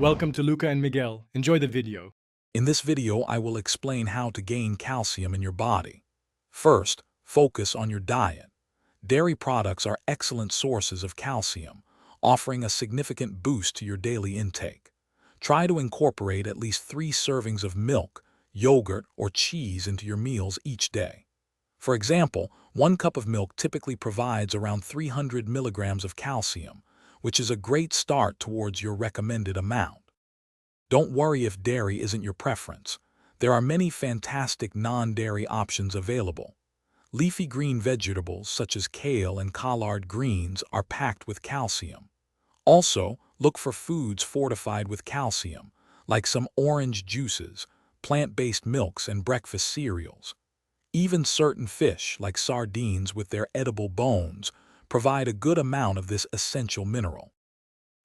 Welcome to Luca and Miguel. Enjoy the video. In this video, I will explain how to gain calcium in your body. First, focus on your diet. Dairy products are excellent sources of calcium, offering a significant boost to your daily intake. Try to incorporate at least 3 servings of milk, yogurt, or cheese into your meals each day. For example, 1 cup of milk typically provides around 300 milligrams of calcium, which is a great start towards your recommended amount. Don't worry if dairy isn't your preference. There are many fantastic non-dairy options available. Leafy green vegetables such as kale and collard greens are packed with calcium. Also, look for foods fortified with calcium, like some orange juices, plant-based milks, and breakfast cereals. Even certain fish, like sardines with their edible bones, provide a good amount of this essential mineral.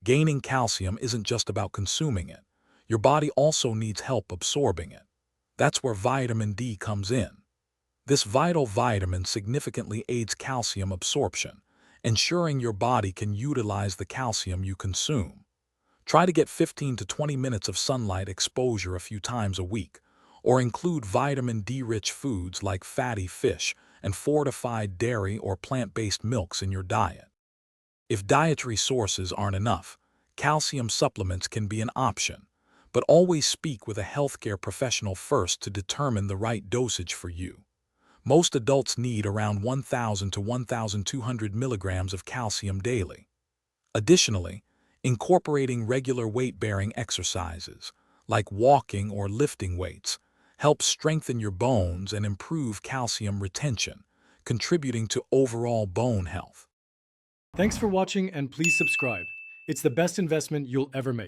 Gaining calcium isn't just about consuming it. Your body also needs help absorbing it. That's where vitamin D comes in. This vital vitamin significantly aids calcium absorption, ensuring your body can utilize the calcium you consume. Try to get 15 to 20 minutes of sunlight exposure a few times a week, or include vitamin D-rich foods like fatty fish and fortified dairy or plant-based milks in your diet. If dietary sources aren't enough, calcium supplements can be an option, but always speak with a healthcare professional first to determine the right dosage for you. Most adults need around 1,000 to 1,200 milligrams of calcium daily. Additionally, incorporating regular weight-bearing exercises, like walking or lifting weights, helps strengthen your bones and improve calcium retention, contributing to overall bone health. Thanks for watching and please subscribe. It's the best investment you'll ever make.